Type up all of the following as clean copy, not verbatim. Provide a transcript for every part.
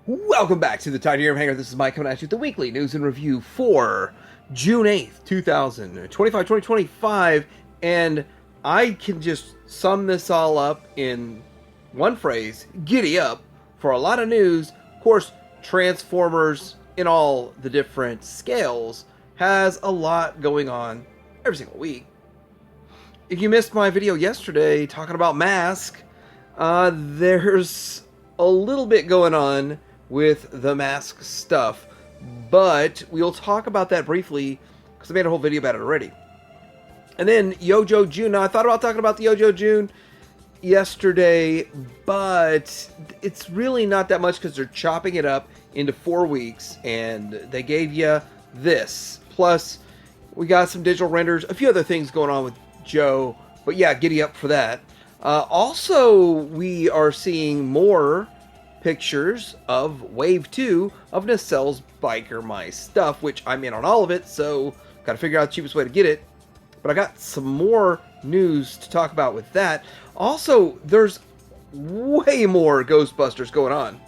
Welcome back to the Titanium Hangar. This is Mike coming at you with the weekly news and review for June 8th, 2025. And I can just sum this all up in one phrase: giddy up for a lot of news. Of course, Transformers in all the different scales has a lot going on every single week. If you missed my video yesterday talking about Mask, there's a little bit going on with the Mask stuff, but we'll talk about that briefly because I made a whole video about it already. And then Yojo June. Now, I thought about talking about the Yojo June yesterday, but it's really not that much because they're chopping it up into 4 weeks, and they gave you this. Plus, we got some digital renders, a few other things going on with Joe, but yeah, giddy up for that. Also, we are seeing more pictures of Wave 2 of Nacelle's Biker My Stuff, which I'm in on all of it, so got to figure out the cheapest way to get it. But I got some more news to talk about with that. Also, there's way more Ghostbusters going on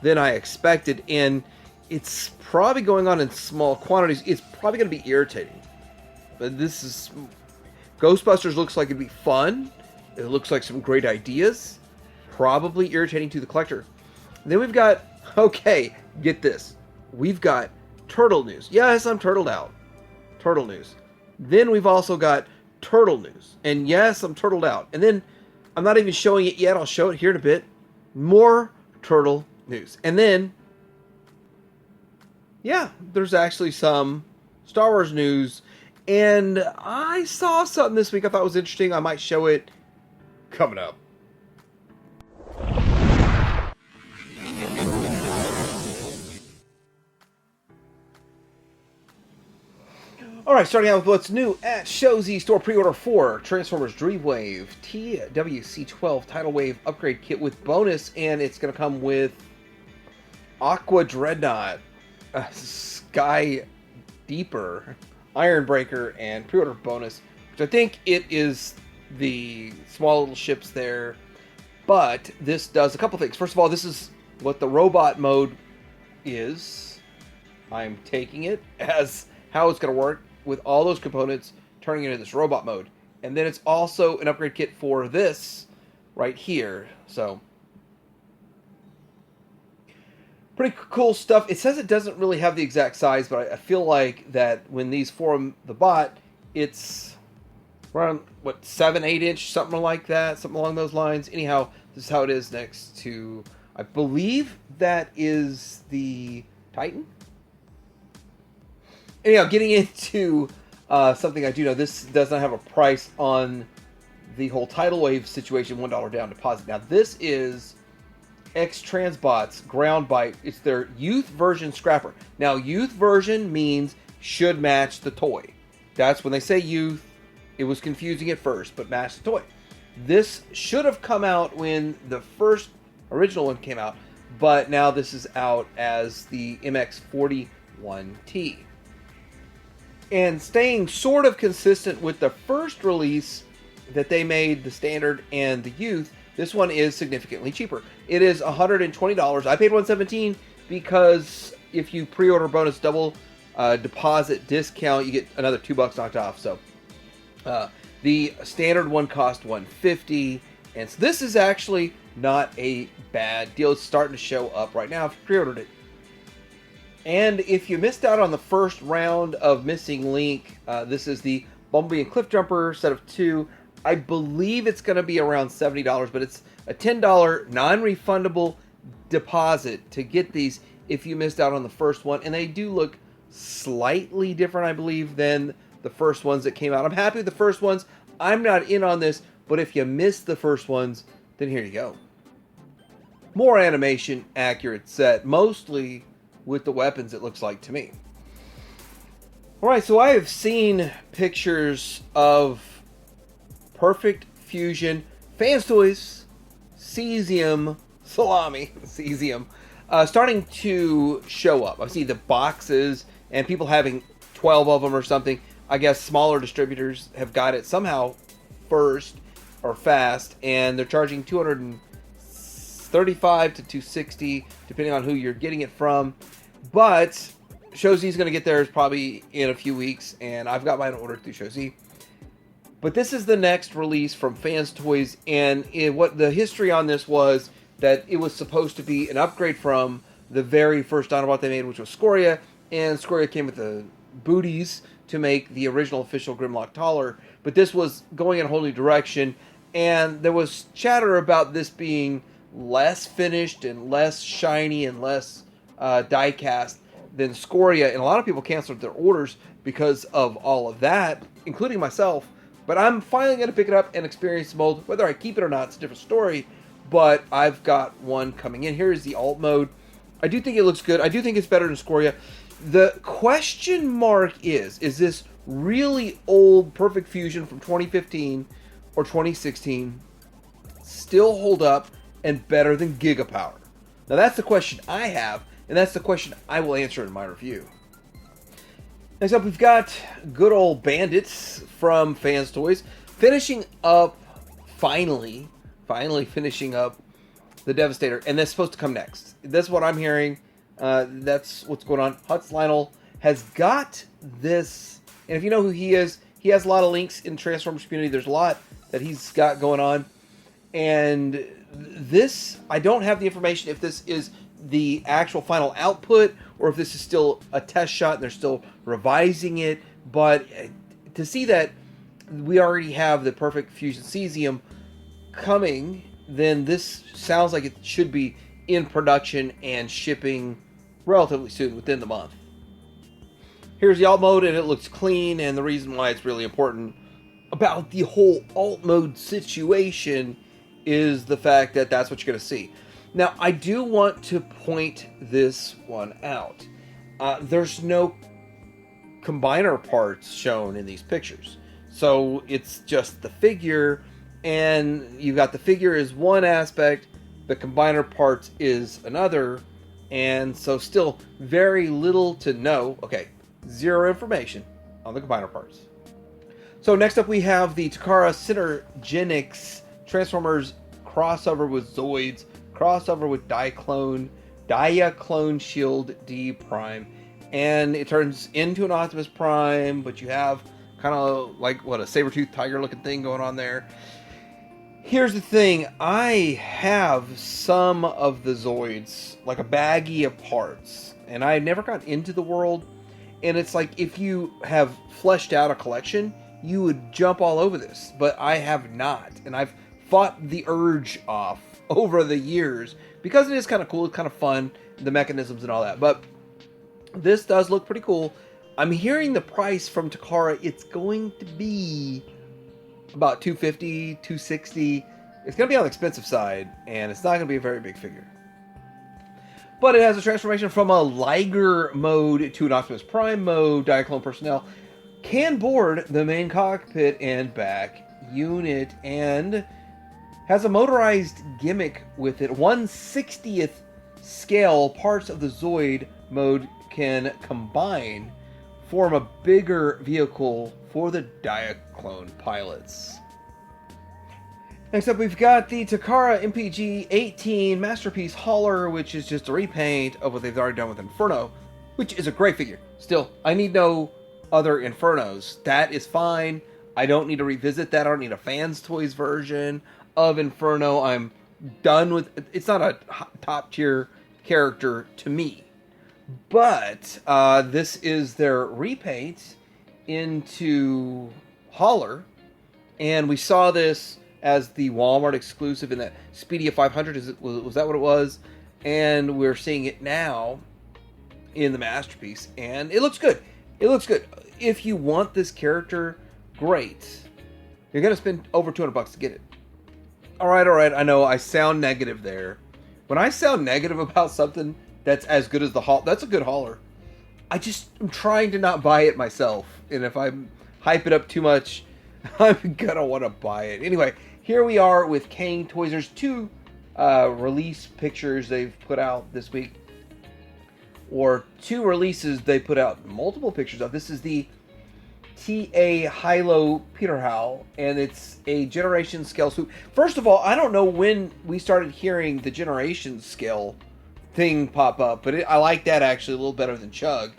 than I expected, and it's probably going on in small quantities. It's probably going to be irritating. But Ghostbusters looks like it'd be fun. It looks like some great ideas. Probably irritating to the collector. Then we've got, okay, get this. We've got Turtle news. Yes, I'm turtled out. Turtle news. Then we've also got Turtle news. And yes, I'm turtled out. And then, I'm not even showing it yet. I'll show it here in a bit. More Turtle news. And then, yeah, there's actually some Star Wars news. And I saw something this week I thought was interesting. I might show it coming up. Alright, starting out with what's new at Showzy Store. Pre-order for Transformers Dreamwave TWC12 Tidal Wave Upgrade Kit with bonus, and it's going to come with Aqua Dreadnought, Sky Deeper, Iron Breaker, and pre-order bonus, which I think it is the small little ships there. But this does a couple things. First of all, this is what the robot mode is. I'm taking it as how it's going to work with all those components turning into this robot mode. And then it's also an upgrade kit for this right here. So, pretty cool stuff. It says it doesn't really have the exact size, but I feel like that when these form the bot, it's around, 7-8 inch, something like that, something along those lines. Anyhow, this is how it is next to, I believe that is the Titan. Anyhow, getting into something I do know, this does not have a price on the whole Tidal Wave situation, $1 down deposit. Now, this is X-Transbot's Ground Bite. It's their youth version scrapper. Now, youth version means should match the toy. That's when they say youth. It was confusing at first, but match the toy. This should have come out when the first original one came out, but now this is out as the MX-41T. And staying sort of consistent with the first release that they made, the standard and the youth, this one is significantly cheaper. It is $120. I paid $117 because if you pre-order bonus double deposit discount, you get another $2 knocked off. So the standard one cost $150, and so this is actually not a bad deal. It's starting to show up right now if you pre-ordered it. And if you missed out on the first round of Missing Link, this is the Bumblebee and Cliffjumper set of 2. I believe it's going to be around $70, but it's a $10 non-refundable deposit to get these if you missed out on the first one. And they do look slightly different, I believe, than the first ones that came out. I'm happy with the first ones. I'm not in on this, but if you missed the first ones, then here you go. More animation accurate set, mostly with the weapons, it looks like to me. Alright, so I have seen pictures of Perfect Fusion, Fans Toys, Cesium, Salami, Cesium, starting to show up. I see the boxes and people having 12 of them or something. I guess smaller distributors have got it somehow first or fast, and they're charging $200 $235 to $260, depending on who you're getting it from. But Shozi's going to get theirs probably in a few weeks, and I've got mine ordered through Shozi. But this is the next release from Fans Toys, and what the history on this was that it was supposed to be an upgrade from the very first Dinobot they made, which was Scoria, and Scoria came with the booties to make the original official Grimlock taller, but this was going in a whole new direction, and there was chatter about this being less finished and less shiny and less die-cast than Scoria, and a lot of people canceled their orders because of all of that, including myself. But I'm finally going to pick it up and experience the mold. Whether I keep it or not, it's a different story, but I've got one coming in. Here is the alt mode. I do think it looks good. I do think it's better than Scoria. The question mark is this really old Perfect Fusion from 2015 or 2016 still hold up and better than Gigapower? Now that's the question I have, and that's the question I will answer in my review. Next up, we've got good old Bandits from Fans Toys, finishing up, finally finishing up the Devastator, and that's supposed to come next. That's what I'm hearing. That's what's going on. Hutz Lionel has got this, and if you know who he is, he has a lot of links in Transformers community. There's a lot that he's got going on, and this, I don't have the information if this is the actual final output or if this is still a test shot and they're still revising it, but to see that we already have the Perfect Fusion Cesium coming, then this sounds like it should be in production and shipping relatively soon, within the month. Here's the alt mode, and it looks clean, and the reason why it's really important about the whole alt mode situation is the fact that that's what you're going to see. Now, I do want to point this one out. There's no combiner parts shown in these pictures. So it's just the figure, and you've got the figure is one aspect, the combiner parts is another, and so still very little to know. Okay, zero information on the combiner parts. So next up we have the Takara Synergenics Transformers crossover with Zoids, crossover with Diaclone Shield D Prime, and it turns into an Optimus Prime, but you have kind of like a saber-toothed tiger looking thing going on there. Here's the thing, I have some of the Zoids, like a baggie of parts, and I never got into the world, and it's like if you have fleshed out a collection, you would jump all over this, but I have not, and I've fought the urge off over the years because it is kind of cool, it's kind of fun, the mechanisms and all that. But this does look pretty cool. I'm hearing the price from Takara, it's going to be about $250, $260. It's going to be on the expensive side, and it's not going to be a very big figure. But it has a transformation from a Liger mode to an Optimus Prime mode. Diaclone personnel can board the main cockpit and back unit, and has a motorized gimmick with it. 1/60th scale parts of the Zoid mode can combine, form a bigger vehicle for the Diaclone pilots. Next up, we've got the Takara MPG-18 Masterpiece Hauler, which is just a repaint of what they've already done with Inferno, which is a great figure. Still, I need no other Infernos. That is fine. I don't need to revisit that. I don't need a Fans Toys version of Inferno. I'm done with it. It's not a top tier character to me. But this is their repaint into Hauler, and we saw this as the Walmart exclusive in that Speedia 500. Was that what it was? And we're seeing it now in the Masterpiece, and it looks good. It looks good. If you want this character, great. You're gonna spend over $200 to get it. All right. I know I sound negative there. When I sound negative about something that's as good as the haul, that's a good hauler. I'm trying to not buy it myself, and if I hype it up too much, I'm gonna want to buy it. Anyway, here we are with Kane Toys. There's two release pictures they've put out this week, or two releases they put out multiple pictures of. This is the TA Hilo Peterhal, and it's a generation scale swoop. First of all, I don't know when we started hearing the generation scale thing pop up, but I like that actually a little better than Chug.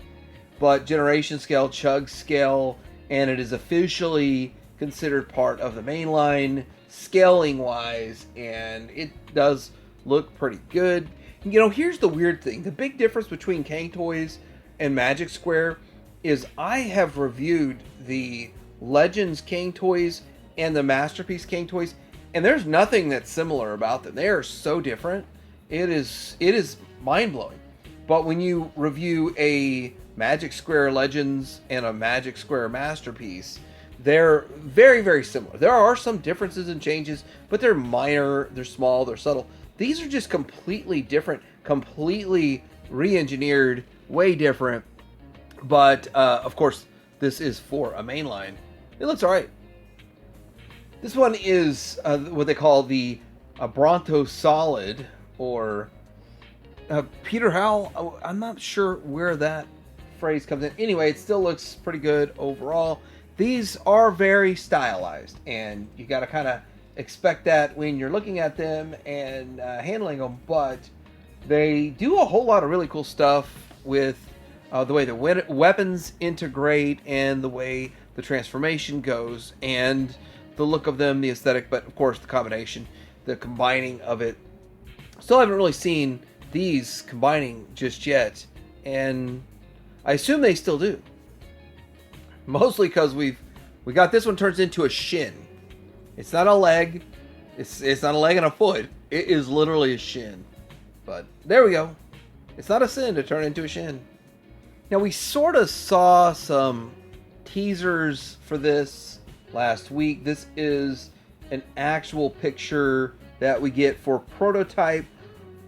But generation scale, Chug scale, and it is officially considered part of the mainline scaling wise, and it does look pretty good. You know, here's the weird thing. The big difference between Kang Toys and Magic Square is I have reviewed the Legends Kang Toys and the Masterpiece Kang Toys, and there's nothing that's similar about them. They are so different. It is mind-blowing. But when you review a Magic Square Legends and a Magic Square Masterpiece, they're very, very similar. There are some differences and changes, but they're minor, they're small, they're subtle. These are just completely different, completely re-engineered, way different. But, of course, this is for a mainline. It looks alright. This one is what they call the Bronto Solid, or Peter Howell. I'm not sure where that phrase comes in. Anyway, it still looks pretty good overall. These are very stylized, and you got to kind of expect that when you're looking at them and handling them, but they do a whole lot of really cool stuff with the way the weapons integrate and the way the transformation goes and the look of them, the aesthetic, but of course the combination, the combining of it. Still haven't really seen these combining just yet, and I assume they still do. Mostly because we got this one turns into a shin. It's not a leg. It's not a leg and a foot. It is literally a shin. But there we go. It's not a sin to turn into a shin. Now we sort of saw some teasers for this last week. This is an actual picture that we get for prototype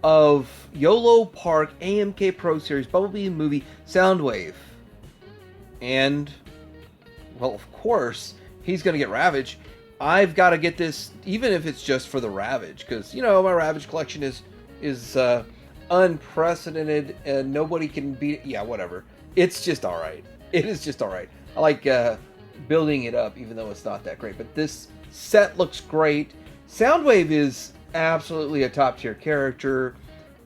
of YOLO Park AMK Pro Series Bumblebee movie Soundwave. And, well, of course, he's going to get Ravage. I've got to get this, even if it's just for the Ravage, because, you know, my Ravage collection is unprecedented, and nobody can beat it. Yeah, whatever. It's just alright. It is just alright. I like building it up, even though it's not that great. But this set looks great. Soundwave is absolutely a top-tier character,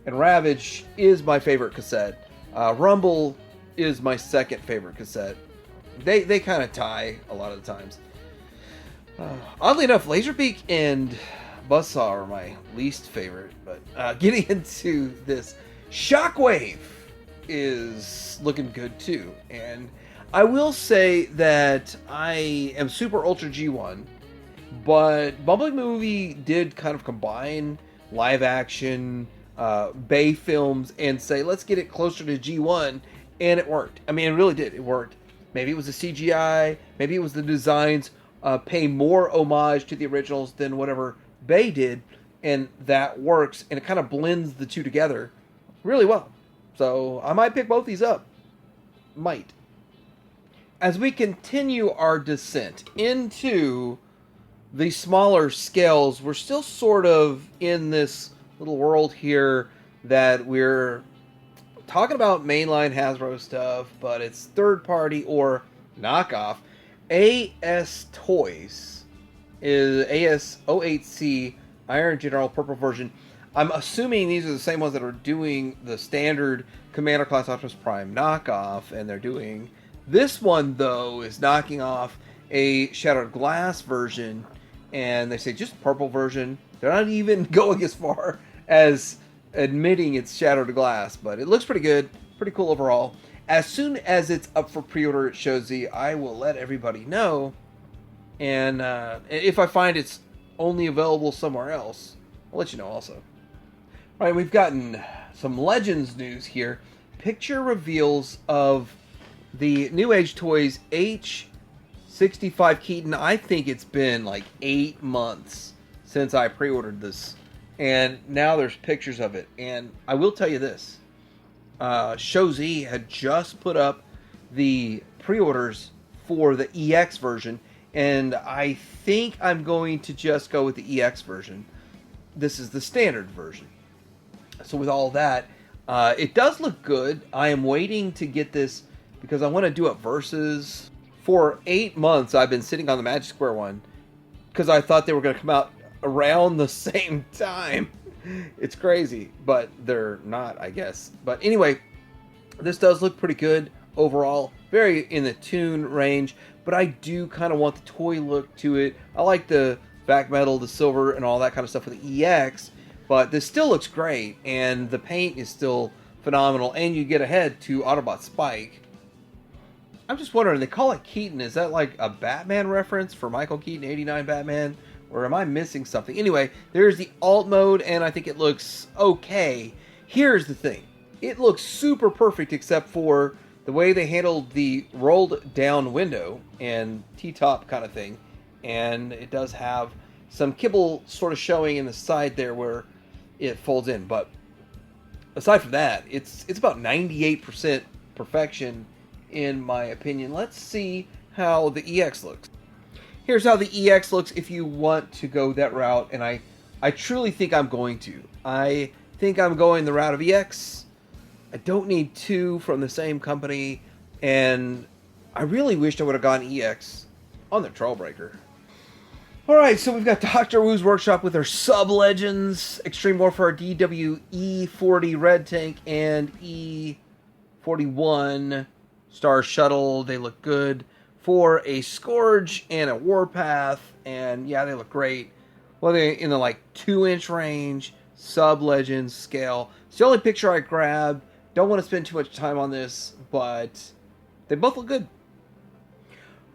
and Ravage is my favorite cassette. Rumble is my second favorite cassette. They kind of tie a lot of the times. Oddly enough, Laserbeak and Buzzsaw are my least favorite, but getting into this, Shockwave is looking good too. And I will say that I am super Ultra G1, but Bumblebee Movie did kind of combine live action, Bay films, and say, let's get it closer to G1, and it worked. I mean, it really did. It worked. Maybe it was the CGI, maybe it was the designs, pay more homage to the originals than whatever Bay did, and that works, and it kind of blends the two together really well. So I might pick both these up. Might. As we continue our descent into the smaller scales, we're still sort of in this little world here that we're talking about mainline Hasbro stuff, but it's third party or knockoff. AS Toys is AS08C Iron General purple version. I'm assuming these are the same ones that are doing the standard Commander Class Optimus Prime knockoff, and they're doing this one, though, is knocking off a Shattered Glass version, and they say just purple version. They're not even going as far as admitting it's Shattered Glass, but it looks pretty good, pretty cool overall. As soon as it's up for pre-order at Shozi, I will let everybody know, and if I find it's only available somewhere else, I'll let you know also. All right, we've gotten some Legends news here. Picture reveals of the New Age Toys H65 Keaton. I think it's been like 8 months since I pre-ordered this, and now there's pictures of it. And I will tell you this, Shozi had just put up the pre-orders for the EX version, and I think I'm going to just go with the EX version. This is the standard version. So with all that, it does look good. I am waiting to get this because I want to do a versus For 8 months, I've been sitting on the Magic Square one because I thought they were going to come out around the same time. It's crazy, but they're not, I guess. But anyway, this does look pretty good overall. Very in the tune range, but I do kind of want the toy look to it. I like the back metal, the silver, and all that kind of stuff for the EX, but this still looks great, and the paint is still phenomenal, and you get ahead to Autobot Spike. I'm just wondering, they call it Keaton. Is that like a Batman reference for Michael Keaton, 89 Batman? Or am I missing something? Anyway, there's the alt mode, and I think it looks okay. Here's the thing. It looks super perfect except for the way they handled the rolled down window and T-top kind of thing. And it does have some kibble sort of showing in the side there where it folds in. But aside from that, it's about 98% perfection in my opinion. Let's see how the EX looks. Here's how the EX looks if you want to go that route, and I truly think I'm going to. I think I'm going the route of EX. I don't need two from the same company, and I really wished I would have gone EX on the Trailbreaker. Alright, so we've got Dr. Wu's Workshop with their Sub-Legends, Extreme Warfare DW E40 Red Tank, and E41 Star Shuttle. They look good for a Scourge and a Warpath, and yeah, they look great. Well, they're in the like 2-inch range, Sub-Legends scale. It's the only picture I grabbed. Don't want to spend too much time on this, but they both look good.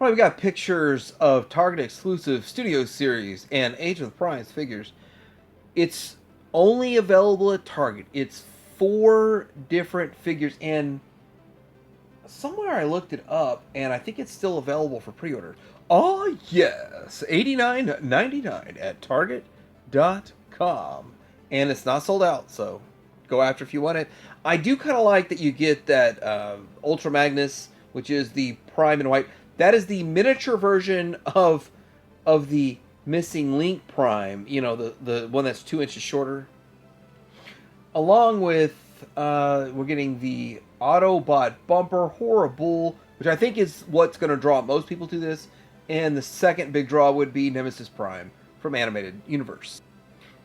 All right, we got pictures of Target exclusive Studio Series and Age of the Prize figures. It's only available at Target. It's 4 different figures, and somewhere I looked it up, and I think it's still available for pre-order. Oh, yes. $89.99 at Target.com. And it's not sold out, so go after if you want it. I do kind of like that you get that Ultra Magnus, which is the Prime in white. That is the miniature version of the missing Link Prime. You know, the one that's 2 inches shorter. Along with, we're getting the Autobot Bumper Horrible, which I think is what's going to draw most people to this. And the second big draw would be Nemesis Prime from Animated Universe.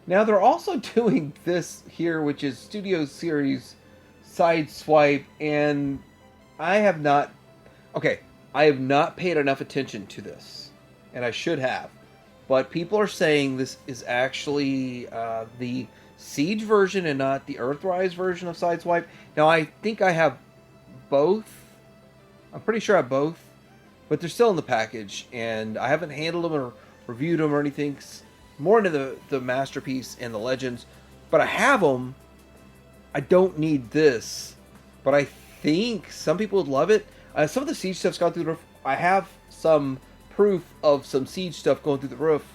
Now they're also doing this here, which is Studio Series Sideswipe, and I have not paid enough attention to this, and I should have. But people are saying this is actually the Siege version and not the Earthrise version of Sideswipe. Now, I think I have both. I'm pretty sure I have both. But they're still in the package, and I haven't handled them or reviewed them or anything. More into the Masterpiece and the Legends. But I have them. I don't need this. But I think some people would love it. Some of the Siege stuff's gone through the roof. I have some proof of some Siege stuff going through the roof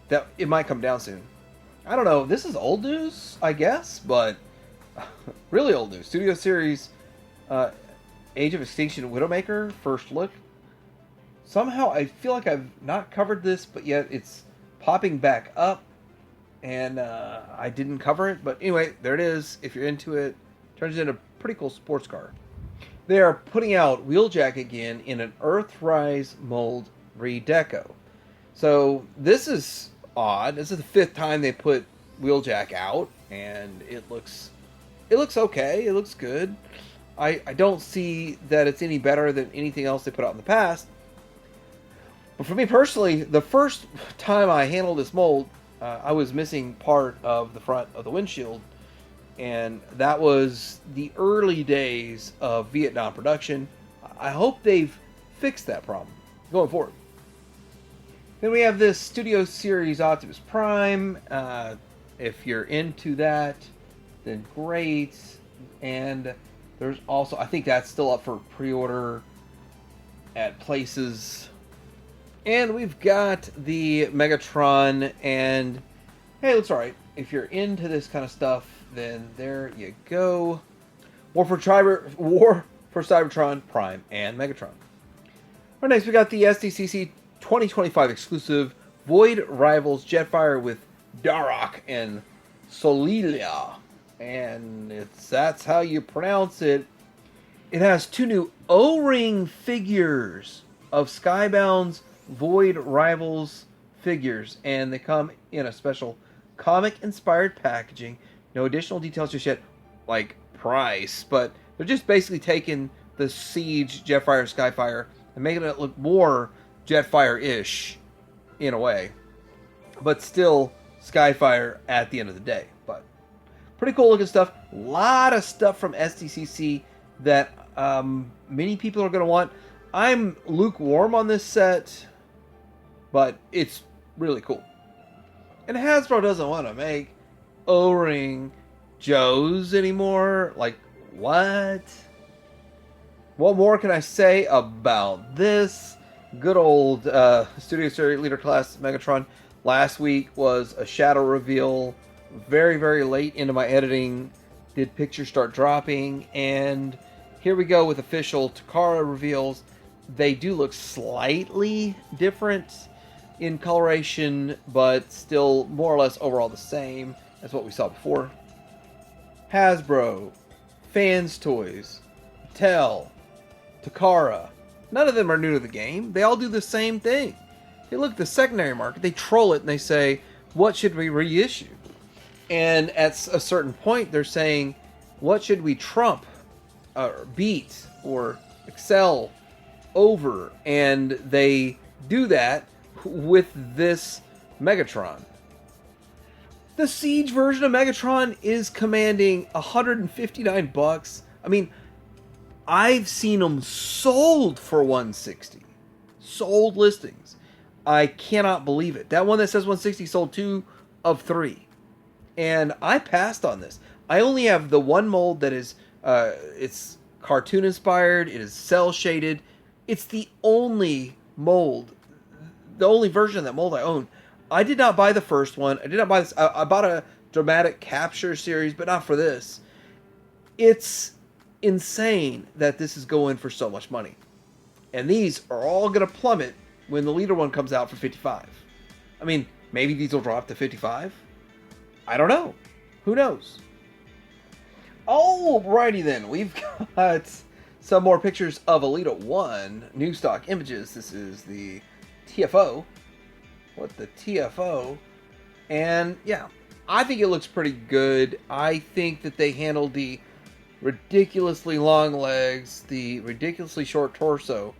that it might come down soon. I don't know. This is old news, I guess, but really old news. Studio Series Age of Extinction Widowmaker, first look. Somehow I feel like I've not covered this, but yet it's popping back up, and I didn't cover it. But anyway, there it is. If you're into it, turns into a pretty cool sports car. They are putting out Wheeljack again in an Earthrise mold redeco. So this is odd. This is the 5th time they put Wheeljack out, and it looks okay. It looks good. I don't see that it's any better than anything else they put out in the past. But for me personally, the first time I handled this mold, I was missing part of the front of the windshield, and that was the early days of Vietnam production. I hope they've fixed that problem going forward. Then we have this Studio Series Optimus Prime. If you're into that, then great. And there's also, I think that's still up for pre-order at places. And we've got the Megatron, and hey, it looks alright. If you're into this kind of stuff, then there you go. War for Cybertron, Prime, and Megatron. Right, next we got the SDCC 2025 exclusive Void Rivals Jetfire with Darok and Solilia. And that's how you pronounce it. It has 2 new O-Ring figures. of Skybound's Void Rivals figures, and they come in a special comic-inspired packaging. No additional details just yet, like price, but they're just basically taking the Siege Jetfire Skyfire and making it look more Jetfire-ish in a way, but still Skyfire at the end of the day. But pretty cool looking stuff. A lot of stuff from SDCC that many people are going to want. I'm lukewarm on this set, but it's really cool. And Hasbro doesn't want to make O-ring Joes anymore. Like, what? What more can I say about this? Good old Studio Series Leader Class Megatron. Last week was a shadow reveal. Very, very late into my editing did pictures start dropping. And here we go with official Takara reveals. They do look slightly different in coloration, but still more or less overall the same as what we saw before. Hasbro, Fans Toys, Mattel, Takara. None of them are new to the game. They all do the same thing. They look at the secondary market, they troll it, and they say, what should we reissue? And at a certain point, they're saying, what should we trump, or beat, or excel over? And they do that with this Megatron. The Siege version of Megatron is commanding $159. I mean, I've seen them sold for $160. Sold listings. I cannot believe it. That one that says $160 sold 2 of 3. And I passed on this. I only have the one mold that is, it's cartoon inspired. It is cell shaded. It's the only mold, the only version of that mold I own. I did not buy the first one. I did not buy this. I bought a dramatic capture series, but not for this. It's insane that this is going for so much money. And these are all going to plummet when the leader one comes out for $55. I mean, maybe these will drop to $55. I don't know. Who knows? Alrighty then. We've got some more pictures of Alita 1. New stock images. This is the TFO. What the TFO? And yeah, I think it looks pretty good. I think that they handled the ridiculously long legs, the ridiculously short torso,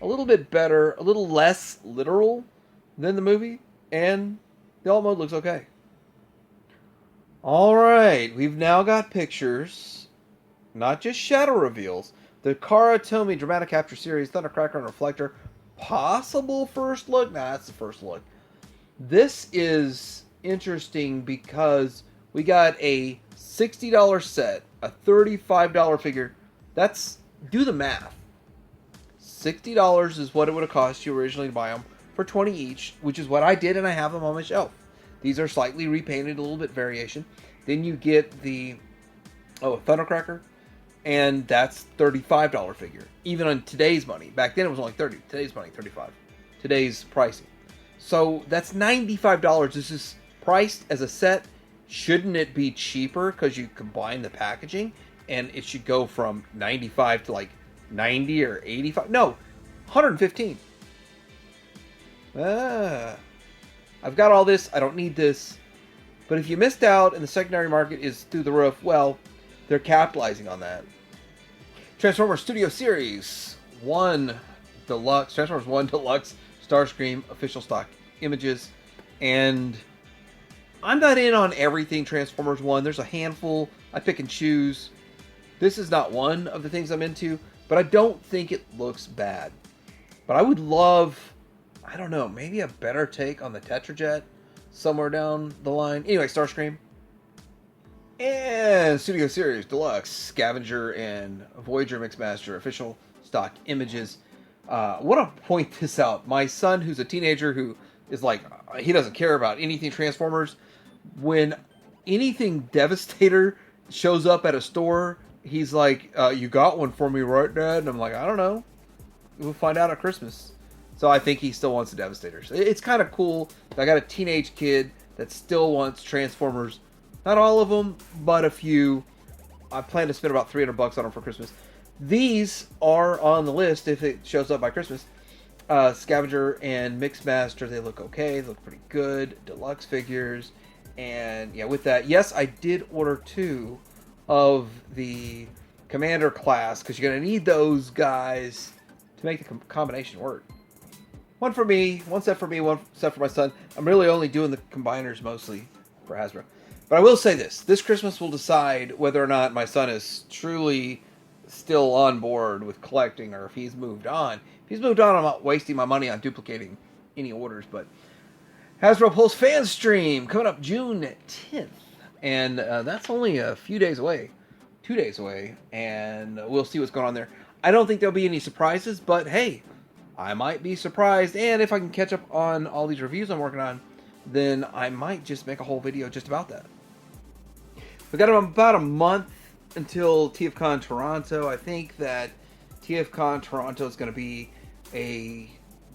a little bit better, a little less literal than the movie, and the alt mode looks okay. Alright, we've now got pictures, not just shadow reveals, the Karatomi Dramatic Capture Series, Thundercracker and Reflector, possible first look? Nah, that's the first look. This is interesting because we got a $60 set, a $35 figure. That's, do the math. $60 is what it would have cost you originally to buy them for 20 each, which is what I did, and I have them on my shelf. These are slightly repainted, a little bit variation. Then you get the, Thundercracker, and that's $35 figure. Even on today's money. Back then it was only $30. Today's money, $35. Today's pricing. So that's $95. This is priced as a set. Shouldn't it be cheaper because you combine the packaging? And it should go from 95 to like 90 or 85. No, 115. I've got all this. I don't need this. But if you missed out and the secondary market is through the roof, well, they're capitalizing on that. Transformers Studio Series 1 Deluxe. Transformers 1 Deluxe Starscream official stock images. And I'm not in on everything Transformers 1. There's a handful. I pick and choose. This is not one of the things I'm into, but I don't think it looks bad. But I would love, I don't know, maybe a better take on the Tetrajet somewhere down the line. Anyway, Starscream. And Studio Series Deluxe Scavenger and Voyager Mixmaster official stock images. I want to point this out. My son, who's a teenager who is like, he doesn't care about anything Transformers. When anything Devastator shows up at a store, he's like, you got one for me, right, Dad? And I'm like, I don't know. We'll find out at Christmas. So I think he still wants the Devastators. It's kind of cool. I got a teenage kid that still wants Transformers. Not all of them, but a few. I plan to spend about $300 on them for Christmas. These are on the list if it shows up by Christmas. Scavenger and Mixmaster, they look okay. They look pretty good. Deluxe figures. And yeah, with that, yes, I did order 2 of the Commander class, because you're going to need those guys to make the combination work. One for me, one set for me, one set for my son. I'm really only doing the combiners mostly for Hasbro. But I will say this Christmas will decide whether or not my son is truly still on board with collecting, or if he's moved on. If he's moved on, I'm not wasting my money on duplicating any orders. But Hasbro Pulse Fan Stream coming up June 10th. And that's only a few days away. 2 days away. And we'll see what's going on there. I don't think there'll be any surprises, but hey, I might be surprised. And if I can catch up on all these reviews I'm working on, then I might just make a whole video just about that. We've got about a month until TFCon Toronto. I think that TFCon Toronto is going to be a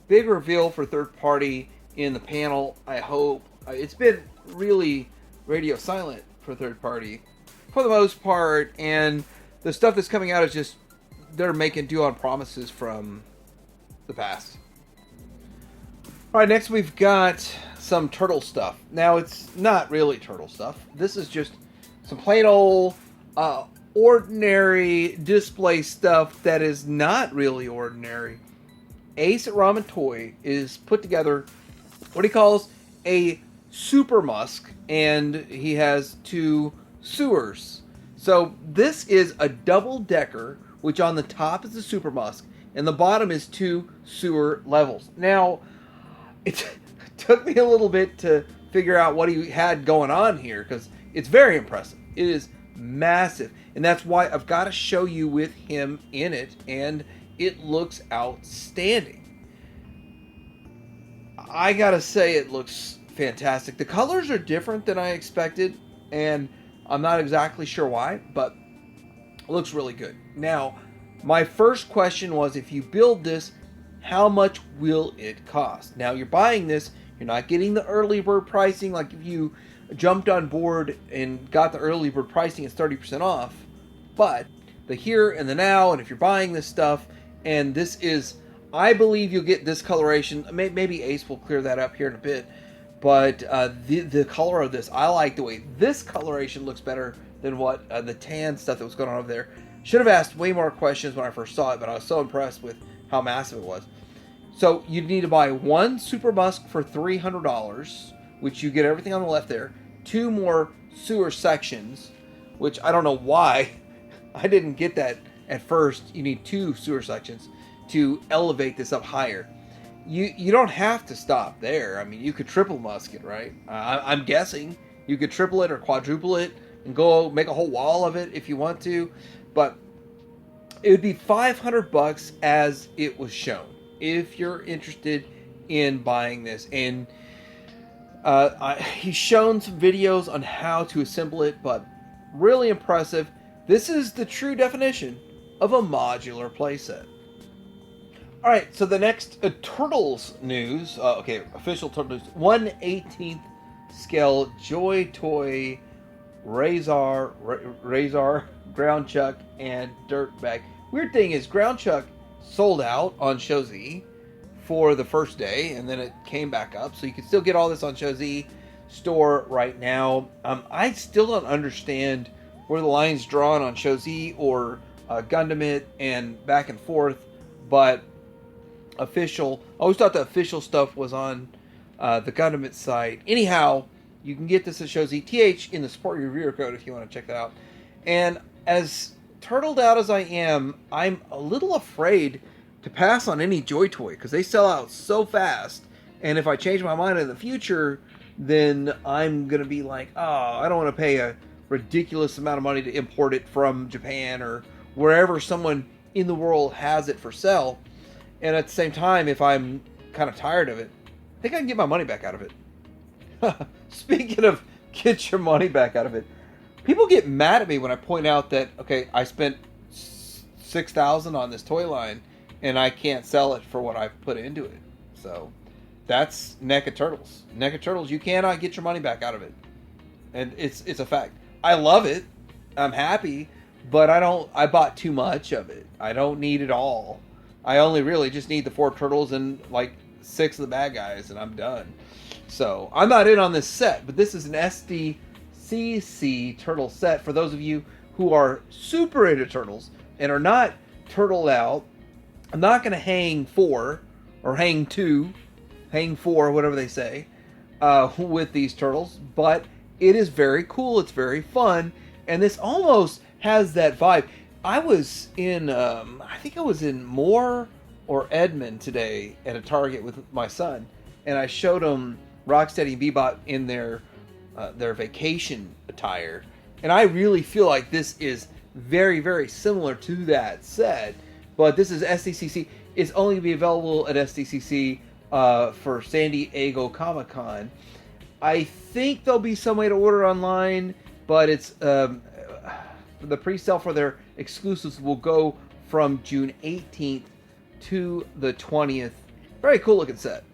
big reveal for third party in the panel, I hope. It's been really radio silent for third party for the most part, and the stuff that's coming out is just they're making do on promises from the past. Alright, next we've got some turtle stuff. Now, it's not really turtle stuff. This is just some plain old ordinary display stuff that is not really ordinary. Ace at Ramen Toy is put together what he calls a Super Musk, and he has 2 sewers. So this is a double-decker, which on the top is the Super Musk, and the bottom is 2 sewer levels. Now, it took me a little bit to figure out what he had going on here, because it's very impressive. It is massive, and that's why I've got to show you with him in it, and it looks outstanding. I gotta say, it looks fantastic. The colors are different than I expected, and I'm not exactly sure why, but it looks really good. Now, my first question was, if you build this, how much will it cost? Now, you're buying this, you're not getting the early bird pricing. Like, if you jumped on board and got the early bird pricing, it's 30% off. But the here and the now, and if you're buying this stuff, and this is, I believe you'll get this coloration. Maybe Ace will clear that up here in a bit. But the color of this, I like the way this coloration looks better than what the tan stuff that was going on over there. Should have asked way more questions when I first saw it, but I was so impressed with how massive it was. So you'd need to buy 1 Super Musk for $300, which you get everything on the left there. 2 more sewer sections, which I don't know why I didn't get that at first. You need 2 sewer sections to elevate this up higher. You don't have to stop there. I mean, you could triple musk it, right? I'm guessing you could triple it or quadruple it and go make a whole wall of it if you want to. But it would be $500 as it was shown if you're interested in buying this. And he's shown some videos on how to assemble it, but really impressive. This is the true definition of a modular playset. Alright, so the next Turtles news, official Turtles news, 1/18th scale Joy Toy Razor, Ground Chuck, and Dirtbag. Weird thing is, Ground Chuck sold out on Show Z for the first day, and then it came back up, so you can still get all this on Show Z store right now. I still don't understand where the line's drawn on Show Z or Gundam It and back and forth, but official, I always thought the official stuff was on the Gundam It site. Anyhow, you can get this at Show ZTH in the support reviewer code if you want to check that out. And as turtled out as I am, I'm a little afraid to pass on any Joy Toy because they sell out so fast. And if I change my mind in the future, then I'm going to be like, oh, I don't want to pay a ridiculous amount of money to import it from Japan or wherever someone in the world has it for sale. And at the same time, if I'm kind of tired of it, I think I can get my money back out of it. Speaking of get your money back out of it, people get mad at me when I point out that, okay, I spent $6,000 on this toy line and I can't sell it for what I've put into it. So that's NECA Turtles. NECA Turtles, you cannot get your money back out of it. And it's a fact. I love it. I'm happy, but I bought too much of it. I don't need it all. I only really just need the 4 turtles and like 6 of the bad guys, and I'm done. So I'm not in on this set, but this is an SDCC turtle set for those of you who are super into turtles and are not turtled out. I'm not going to hang 4 or hang 2, hang 4, whatever they say, with these turtles, but it is very cool. It's very fun, and this almost has that vibe. I was in, I think I was in Moore or Edmond today at a Target with my son, and I showed him Rocksteady and Bebop in their vacation attire, and I really feel like this is very, very similar to that set. But this is SDCC. It's only going to be available at SDCC for San Diego Comic-Con. I think there'll be some way to order online, but it's the pre-sale for their exclusives will go from June 18th to the 20th. Very cool looking set.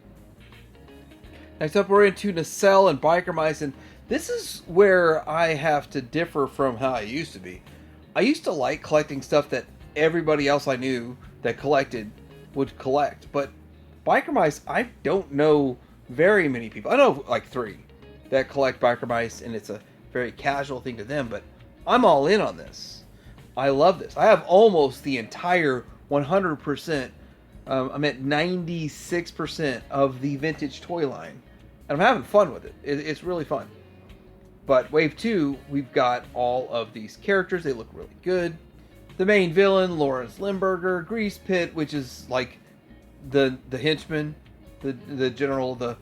Next up, we're into Nacelle and Biker Mice, and this is where I have to differ from how I used to be. I used to like collecting stuff that everybody else I knew that collected would collect, but Biker Mice, I don't know very many people. I know like 3 that collect Biker Mice, and it's a very casual thing to them, but I'm all in on this. I love this. I have almost the entire 100%, I'm at 96% of the vintage toy line, and I'm having fun with it. It's really fun. But Wave 2, we've got all of these characters. They look really good. The main villain, Lawrence Limburger, Grease Pit, which is like the henchman, the general, the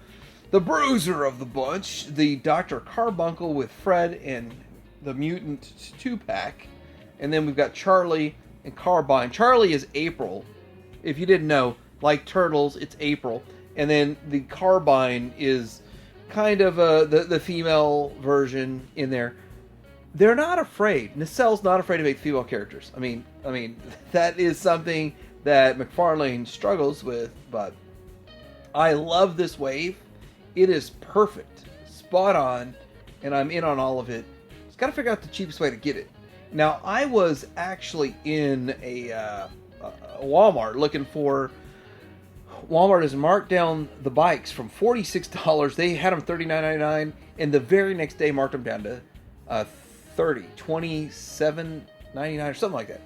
bruiser of the bunch, the Dr. Carbuncle with Fred and the mutant 2-pack, and then we've got Charlie and Carbine. Charlie is April. If you didn't know, like Turtles, it's April. And then the Carbine is kind of the female version in there. They're not afraid. Nacelle's not afraid to make female characters. I mean, that is something that McFarlane struggles with, but I love this wave. It is perfect, spot on, and I'm in on all of it. Just got to figure out the cheapest way to get it. Now, I was actually in a Walmart looking for. Walmart has marked down the bikes from $46. They had them $39.99, and the very next day marked them down to $27.99 or something like that.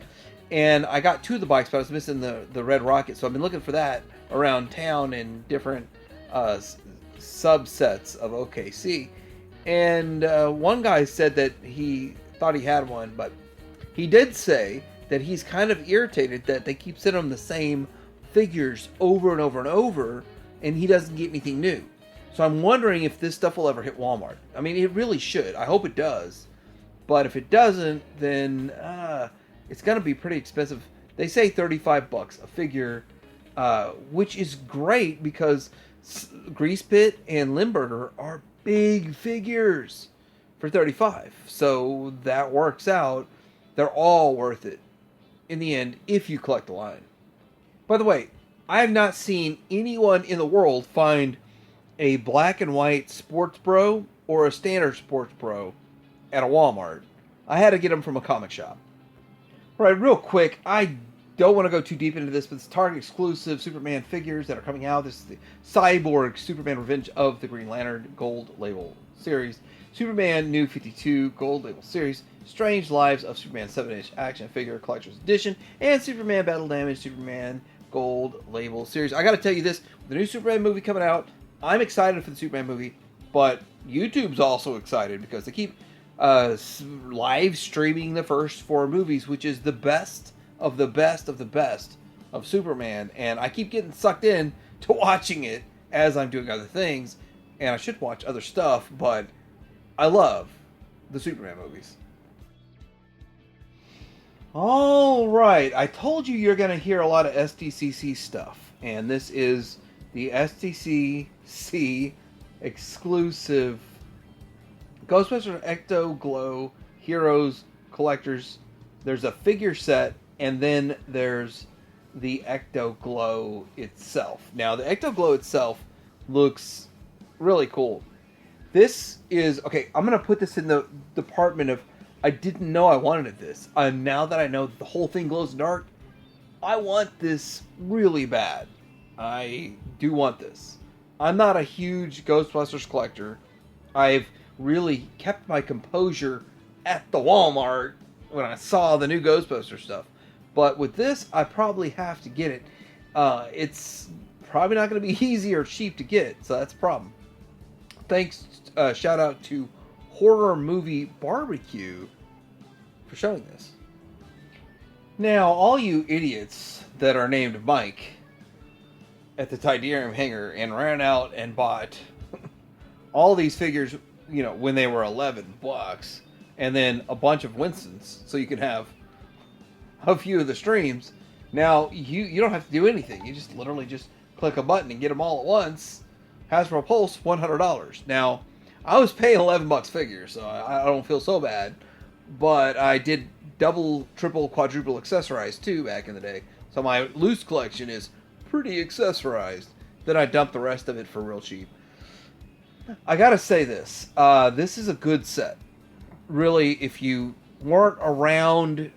And I got 2 of the bikes, but I was missing the Red Rocket, so I've been looking for that around town in different subsets of OKC. And one guy said that he thought he had one, but he did say that he's kind of irritated that they keep sending him the same figures over and over and over, and he doesn't get anything new. So I'm wondering if this stuff will ever hit Walmart. I mean, it really should. I hope it does. But if it doesn't, then it's going to be pretty expensive. They say $35 a figure, which is great because Grease Pit and Limburger are big figures for $35. So that works out. They're all worth it in the end if you collect the line. By the way, I have not seen anyone in the world find a black and white Sports Bro or a standard Sports Bro at a Walmart. I had to get them from a comic shop. All right, real quick, I don't want to go too deep into this, but it's Target exclusive Superman figures that are coming out. This is the Cyborg Superman Revenge of the Green Lantern Gold Label Series, Superman New 52 Gold Label Series, Strange Lives of Superman 7-inch action figure collector's edition, and Superman Battle Damage Superman Gold Label Series. I got to tell you this, the new Superman movie coming out, I'm excited for the Superman movie, but YouTube's also excited because they keep live streaming the first 4 movies, which is the best of the best of the best of Superman, and I keep getting sucked in to watching it as I'm doing other things, and I should watch other stuff, but I love the Superman movies. All right, I told you you're going to hear a lot of SDCC stuff, and this is the SDCC exclusive Ghostbusters Ecto Glow Heroes Collectors. There's a figure set, and then there's the Ecto Glow itself. Now, the Ecto Glow itself looks really cool. This is, okay, I'm going to put this in the department of I didn't know I wanted this. Now that I know that the whole thing glows in the dark, I want this really bad. I do want this. I'm not a huge Ghostbusters collector. I've really kept my composure at the Walmart when I saw the new Ghostbusters stuff. But with this, I probably have to get it. It's probably not going to be easy or cheap to get, so that's a problem. Thanks, shout out to Horror Movie Barbecue for showing this. Now, all you idiots that are named Mike at the Titanium hangar and ran out and bought all these figures, when they were $11, and then a bunch of Winstons, so you can have a few of the streams. Now you don't have to do anything. You just literally just click a button and get them all at once. Hasbro Pulse, $100. Now I was paying $11 figures, so I don't feel so bad. But I did double, triple, quadruple accessorize too back in the day. So my loose collection is pretty accessorized. Then I dumped the rest of it for real cheap. I gotta say this. This is a good set. Really, if you weren't around,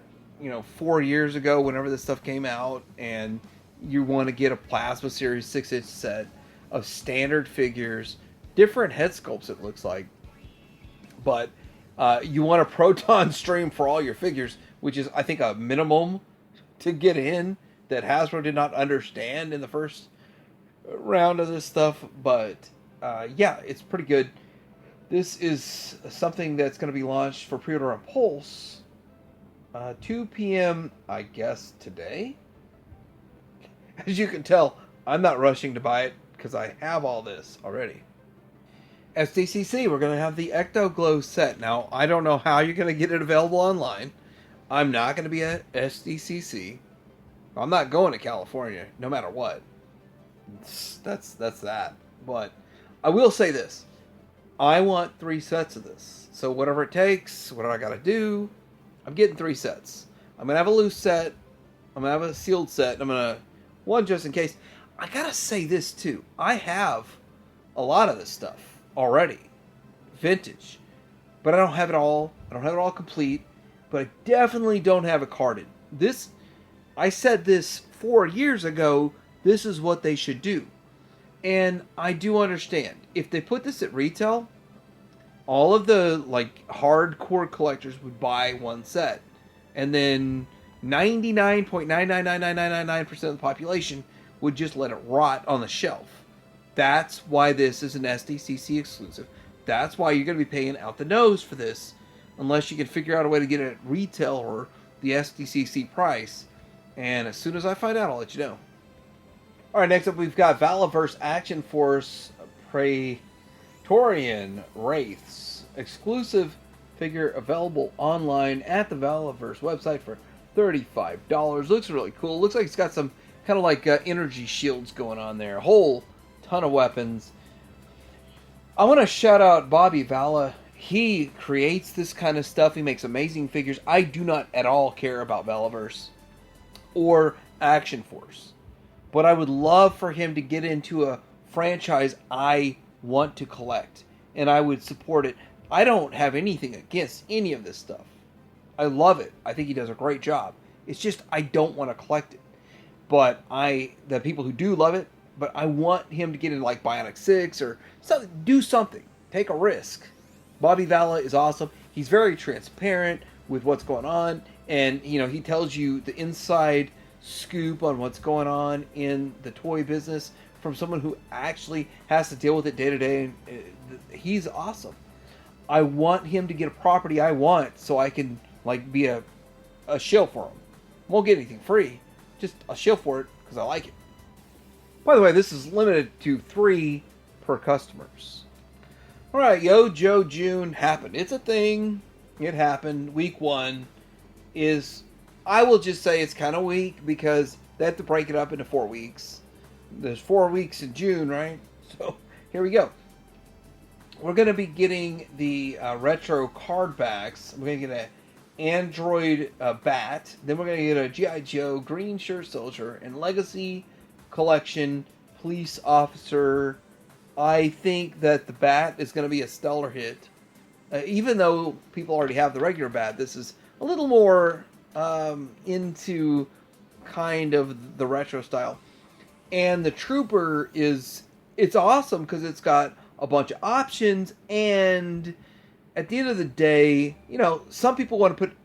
4 years ago, whenever this stuff came out, and you want to get a Plasma Series 6-inch set of standard figures, different head sculpts it looks like, but you want a Proton stream for all your figures, which is, I think, a minimum to get in that Hasbro did not understand in the first round of this stuff, but yeah, it's pretty good. This is something that's going to be launched for pre-order on Pulse 2 p.m. I guess today. As you can tell, I'm not rushing to buy it because I have all this already. SDCC, we're going to have the Ecto Glow set. Now, I don't know how you're going to get it available online. I'm not going to be at SDCC. I'm not going to California, no matter what. That's that. But I will say this. I want 3 sets of this. So whatever it takes, whatever I got to do, I'm getting 3 sets. I'm going to have a loose set. I'm going to have a sealed set. And I'm going to, one just in case. I got to say this too. I have a lot of this stuff already. Vintage. But I don't have it all. I don't have it all complete. But I definitely don't have it carded. I said this 4 years ago. This is what they should do. And I do understand. If they put this at retail, all of the hardcore collectors would buy one set. And then 99.9999999% of the population would just let it rot on the shelf. That's why this is an SDCC exclusive. That's why you're going to be paying out the nose for this, unless you can figure out a way to get it at retail or the SDCC price. And as soon as I find out, I'll let you know. Alright, next up we've got Valaverse Action Force Praetorian Wraiths. Exclusive figure available online at the Valaverse website for $35. Looks really cool. Looks like it's got some kind of energy shields going on there. A whole ton of weapons. I want to shout out Bobby Vala. He creates this kind of stuff. He makes amazing figures. I do not at all care about Valaverse or Action Force. But I would love for him to get into a franchise I want to collect. And I would support it. I don't have anything against any of this stuff. I love it. I think he does a great job. It's just I don't want to collect it. But the people who do love it, but I want him to get into Bionic 6 or something. Do something. Take a risk. Bobby Vala is awesome. He's very transparent with what's going on. And, he tells you the inside scoop on what's going on in the toy business from someone who actually has to deal with it day to day. He's awesome. I want him to get a property I want so I can be a shill for him. Won't get anything free, just a shill for it because I like it. By the way, this is limited to 3 per customers. All right, Yo Joe June happened. It's a thing. It happened. Week 1 is, I will just say it's kind of weak because they have to break it up into 4 weeks. There's 4 weeks in June, right? So here we go. We're going to be getting the retro card backs. We're going to get an Android Bat. Then we're going to get a G.I. Joe Green Shirt Soldier and Legacy Collection Police Officer. I think that the Bat is going to be a stellar hit. Even though people already have the regular Bat, this is a little more into kind of the retro style. And the Trooper it's awesome because it's got a bunch of options, and at the end of the day, some people want to put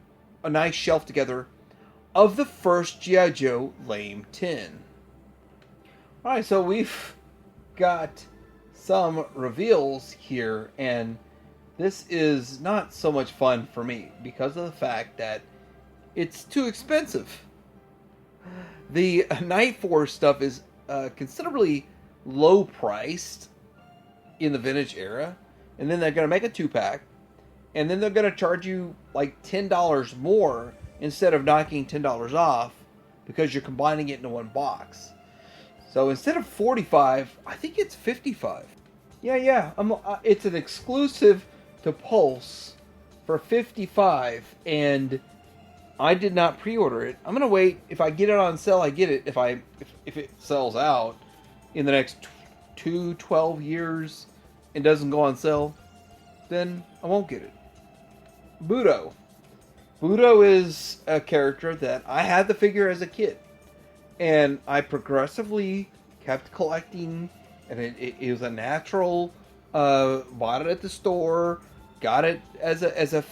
a nice shelf together of the first G.I. Joe lame tin. Alright, so we've got some reveals here, and this is not so much fun for me because of the fact that it's too expensive. The Night Force stuff is considerably low priced in the vintage era, and then they're going to make a 2-pack, and then they're going to charge you like $10 more instead of knocking $10 off because you're combining it into one box. So instead of 45, I think it's 55. Yeah. It's an exclusive to Pulse for 55, and I did not pre-order it. I'm gonna wait. If I get it on sale, I get it. If it sells out in the next 12 years and doesn't go on sale, then I won't get it. Budo. Budo is a character that I had the figure as a kid, and I progressively kept collecting, and it was a natural. Bought it at the store, got it as a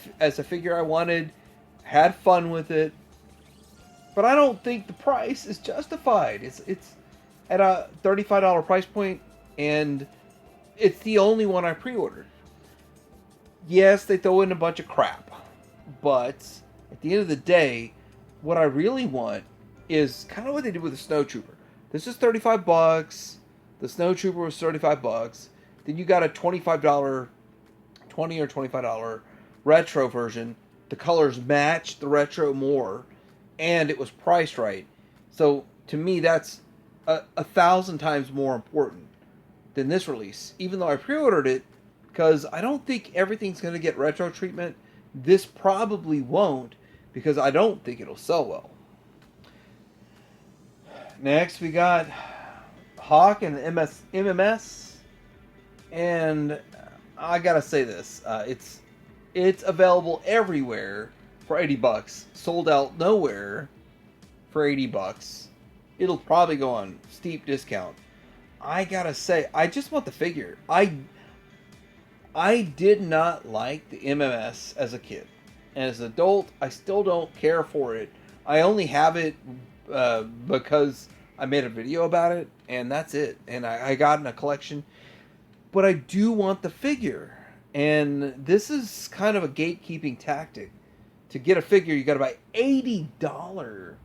figure I wanted, had fun with it, but I don't think the price is justified. It's at a $35 price point, and it's the only one I pre-ordered. Yes, they throw in a bunch of crap, but at the end of the day, what I really want is kind of what they did with the Snow Trooper. This is $35. The Snow Trooper was $35. Then you got a $20 or $25 retro version. The colors match the retro more, and it was priced right. So to me, that's 1,000 times more important than this release. Even though I pre-ordered it, because I don't think everything's going to get retro treatment. This probably won't, because I don't think it'll sell well. Next, we got Hawk and the MMS, and I gotta say this: it's available everywhere for $80. Sold out nowhere for $80. It'll probably go on steep discount. I gotta say, I just want the figure. I did not like the MMS as a kid. And as an adult, I still don't care for it. I only have it because I made a video about it, and that's it. And I got in a collection. But I do want the figure. And this is kind of a gatekeeping tactic. To get a figure, you got to buy $80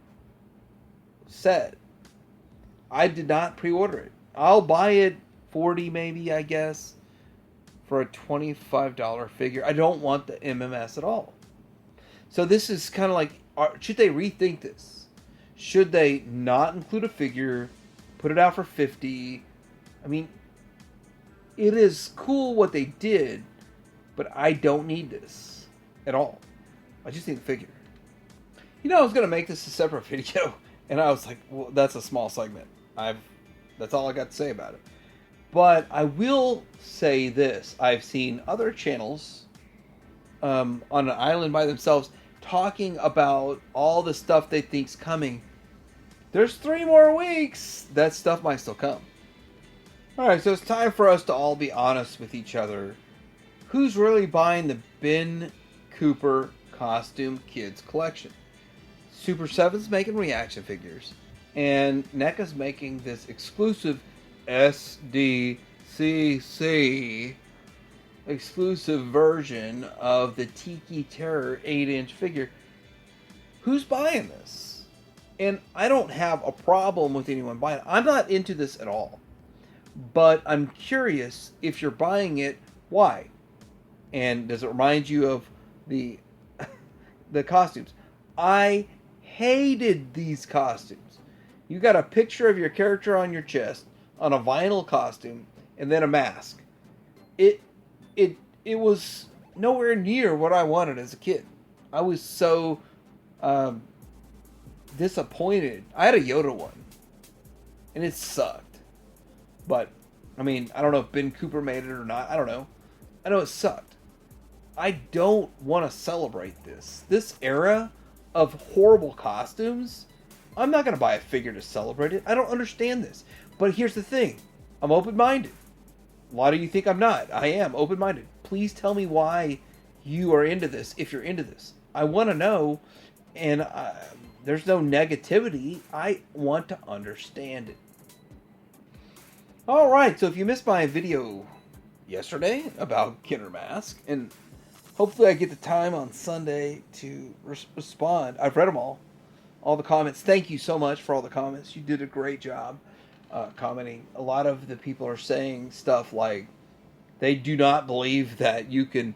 set. I did not pre-order it. I'll buy it $40 maybe, I guess, for a $25 figure. I don't want the MMS at all. So this is kind of like, should they rethink this? Should they not include a figure, put it out for $50? I mean, it is cool what they did, but I don't need this at all. I just need the figure. I was going to make this a separate video, and I was like, well, that's a small segment. That's all I got to say about it. But I will say this. I've seen other channels on an island by themselves talking about all the stuff they think's coming. There's 3 more weeks. That stuff might still come. Alright, so it's time for us to all be honest with each other. Who's really buying the Ben Cooper Costume Kids collection? Super 7's making reaction figures, and NECA's making this exclusive SDCC exclusive version of the Tiki Terror 8-inch figure. Who's buying this? And I don't have a problem with anyone buying it. I'm not into this at all. But I'm curious, if you're buying it, why? And does it remind you of the costumes? I hated these costumes. You got a picture of your character on your chest on a vinyl costume and then a mask. It was nowhere near what I wanted as a kid. I was so disappointed. I had a Yoda one, and it sucked. But, I mean, I don't know if Ben Cooper made it or not. I don't know. I know it sucked. I don't want to celebrate this. This era of horrible costumes I'm not going to buy a figure to celebrate it. I don't understand this. But here's the thing. I'm open-minded. A lot of you think I'm not. I am open-minded. Please tell me why you are into this, if you're into this. I want to know, and there's no negativity. I want to understand it. All right, so if you missed my video yesterday about Killer Mask, and hopefully I get the time on Sunday to respond. I've read them all the comments. Thank you so much for all the comments. You did a great job commenting. A lot of the people are saying stuff like they do not believe that you can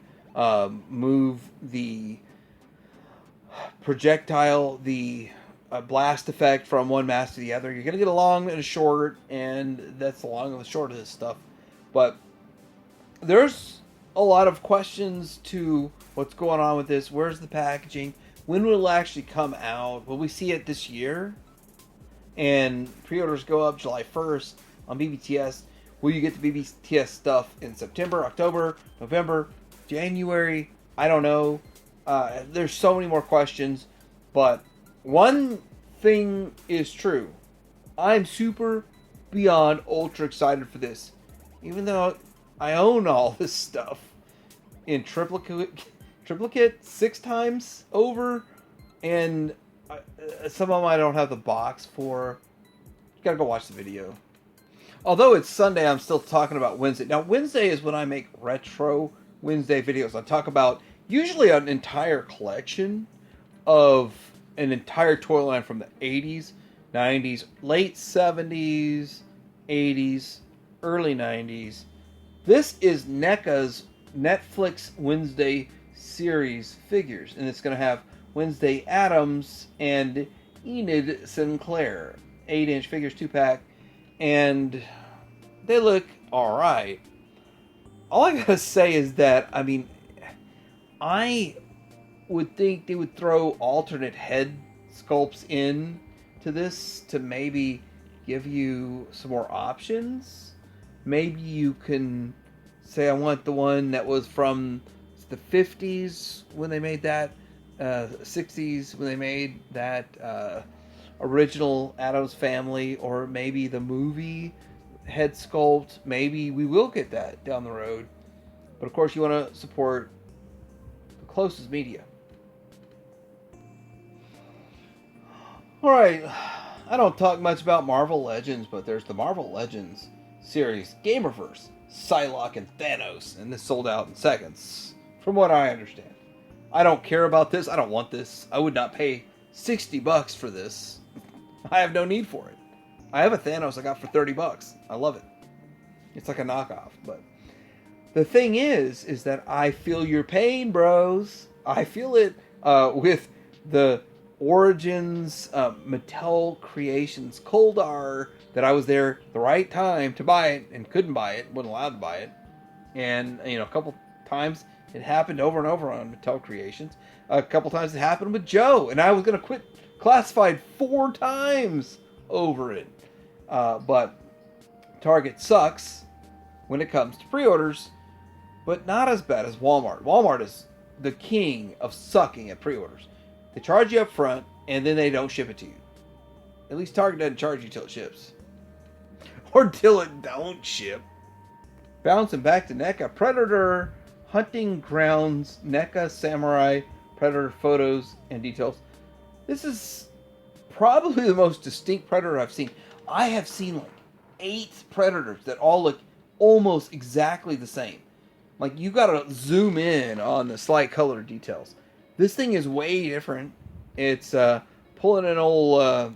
move the projectile, the blast effect from one mask to the other. You're going to get a long and a short, and that's the long and the short of this stuff. But there's a lot of questions to what's going on with this. Where's the packaging? When will it actually come out? Will we see it this year? And pre-orders go up July 1st on BBTS. Will you get the BBTS stuff in September, October, November, January? I don't know. There's so many more questions, but one thing is true. I'm super beyond ultra excited for this. Even though I own all this stuff in triplicate 6 times over, and some of them I don't have the box for. You gotta go watch the video. Although it's Sunday, I'm still talking about Wednesday. Now, Wednesday is when I make Retro Wednesday videos. I talk about usually an entire collection of an entire toy line from the 80s, 90s, late 70s, 80s, early 90s. This is NECA's Netflix Wednesday series figures, and it's going to have Wednesday Addams and Enid Sinclair 8-inch figures, 2-pack, and they look alright. All I gotta say is that, I mean, I would think they would throw alternate head sculpts in to this to maybe give you some more options. Maybe you can say, I want the one that was from the 50s when they made that, 60s when they made that original Addams Family, or maybe the movie head sculpt. Maybe we will get that down the road. But of course you want to support the closest media. Alright, I don't talk much about Marvel Legends, but there's the Marvel Legends series, Gamerverse, Psylocke, and Thanos, and this sold out in seconds, from what I understand. I don't care about this. I don't want this. I would not pay $60 for this. I have no need for it. I have a Thanos I got for $30. I love it. It's like a knockoff. But the thing is that I feel your pain, bros. I feel it with the Origins Mattel Creations Coldar, that I was there the right time to buy it and couldn't buy it, wasn't allowed to buy it. And, you know, a couple times it happened over and over on Mattel Creations. A couple times it happened with Joe, and I was going to quit Classified 4 times over it. But Target sucks when it comes to pre-orders, but not as bad as Walmart. Walmart is the king of sucking at pre-orders. They charge you up front, and then they don't ship it to you. At least Target doesn't charge you till it ships. Or till it don't ship. Bouncing back to NECA, Predator Hunting Grounds, NECA Samurai Predator photos and details. This is probably the most distinct Predator I've seen. I have seen like 8 Predators that all look almost exactly the same. Like, you gotta zoom in on the slight color details. This thing is way different. It's pulling an old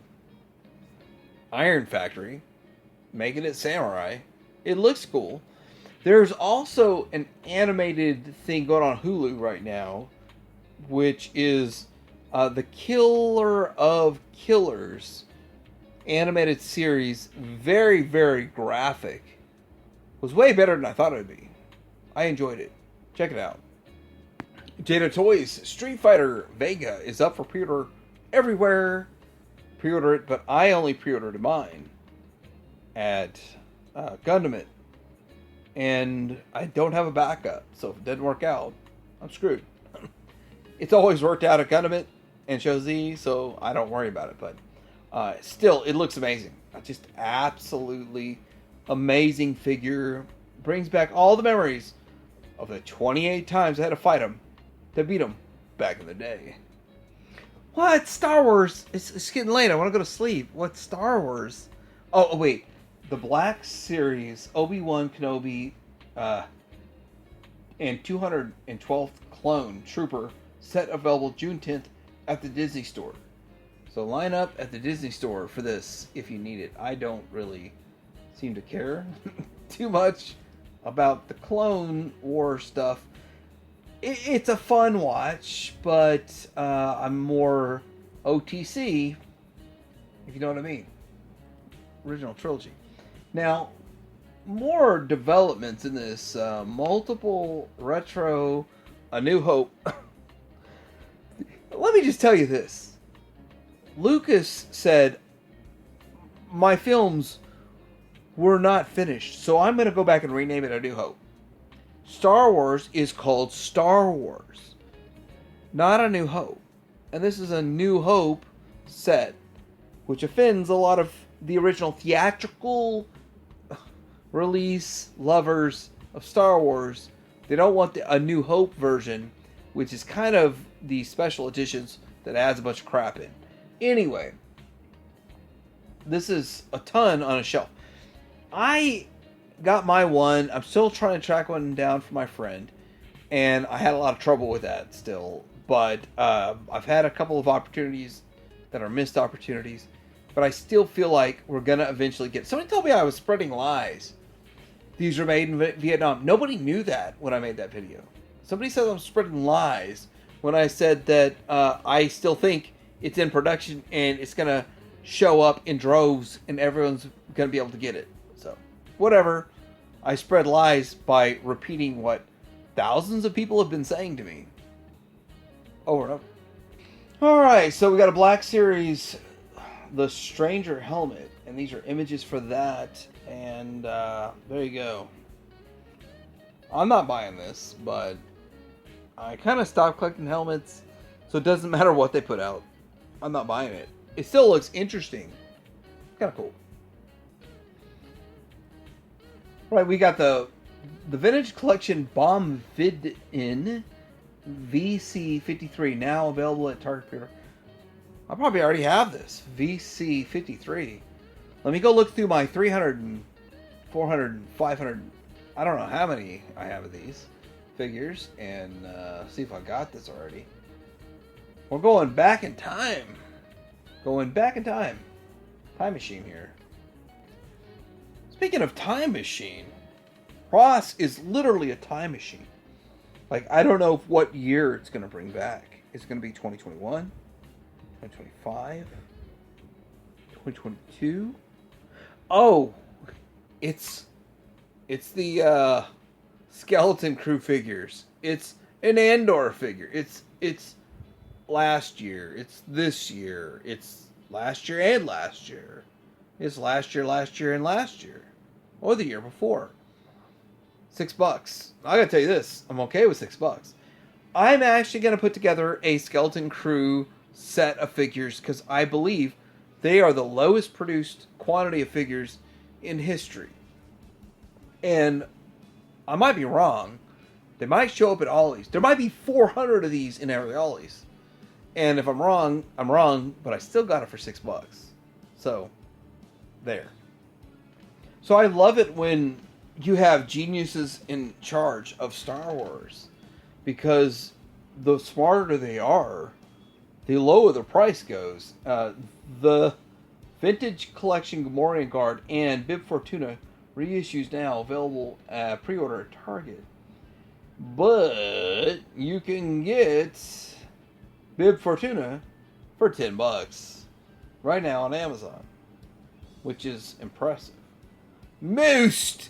iron factory, making it samurai. It looks cool. There's also an animated thing going on Hulu right now, which is the Killer of Killers animated series. Very, very graphic. Was way better than I thought it would be. I enjoyed it. Check it out. Jada Toys Street Fighter Vega is up for pre-order everywhere. Pre-order it, but I only pre-ordered mine at Gundam It. And I don't have a backup, so if it doesn't work out, I'm screwed. It's always worked out at Gundam It and Show Z, so I don't worry about it. But Still, it looks amazing. Just absolutely amazing figure. Brings back all the memories of the 28 times I had to fight him to beat him back in the day. What? Star Wars? It's getting late. I want to go to sleep. What Star Wars? Oh, wait. The Black Series, Obi-Wan Kenobi, and 212th Clone Trooper set available June 10th at the Disney Store. So line up at the Disney Store for this if you need it. I don't really seem to care too much about the Clone War stuff. It's a fun watch, but I'm more OTC, if you know what I mean. Original trilogy. Now, more developments in this. Multiple retro, A New Hope. Let me just tell you this. Lucas said, my films were not finished, so I'm going to go back and rename it A New Hope. Star Wars is called Star Wars, not A New Hope. And this is a New Hope set, which offends a lot of the original theatrical release lovers of Star Wars. They don't want the A New Hope version, which is kind of the special editions that adds a bunch of crap in. Anyway, this is a ton on a shelf. I got my one. I'm still trying to track one down for my friend, and I had a lot of trouble with that still. But I've had a couple of opportunities that are missed opportunities, but I still feel like we're gonna eventually get. Somebody told me I was spreading lies. These were made in Vietnam. Nobody knew that when I made that video. Somebody said I'm spreading lies when I said that I still think it's in production and it's gonna show up in droves and everyone's gonna be able to get it. So, whatever. I spread lies by repeating what thousands of people have been saying to me over and over. Alright, so we got a Black Series, the Stranger helmet, and these are images for that, and there you go. I'm not buying this, but I kind of stopped collecting helmets, so it doesn't matter what they put out. I'm not buying it. It still looks interesting. Kind of cool. Right, we got the Vintage Collection Bomb Vidin VC53, now available at Target Pre-order. I probably already have this VC53. Let me go look through my 300 and 400 and 500. I don't know how many I have of these figures, and see if I got this already. We're going back in time. Going back in time. Time machine here. Speaking of time machine, Ross is literally a time machine. Like, I don't know what year it's going to bring back. Is it going to be 2021? 2025? 2022? Oh, it's the Skeleton Crew figures. It's an Andor figure. It's last year. It's this year. It's last year and last year. It's last year, and last year. Or the year before. $6. I gotta tell you this. I'm okay with $6. I'm actually gonna put together a Skeleton Crew set of figures because I believe they are the lowest produced quantity of figures in history. And I might be wrong. They might show up at Ollie's. There might be 400 of these in every Ollie's. And if I'm wrong, I'm wrong, but I still got it for $6. So, there. So I love it when you have geniuses in charge of Star Wars, because the smarter they are, the lower the price goes. The Vintage Collection Gamorrean Guard and Bib Fortuna reissues now available pre-order at Target. But you can get Bib Fortuna for $10 right now on Amazon, which is impressive. Most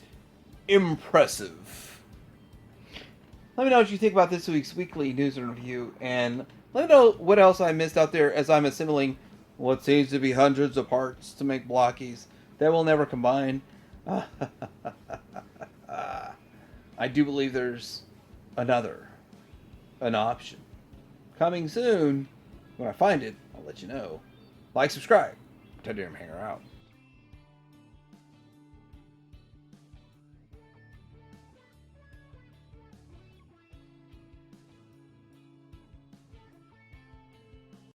impressive. Let me know what you think about this week's weekly news and review, and let me know what else I missed out there as I'm assembling what seems to be hundreds of parts to make blockies that will never combine. I do believe there's an option coming soon. When I find it, I'll let you know. Like, subscribe, Teddy didn't hang her out.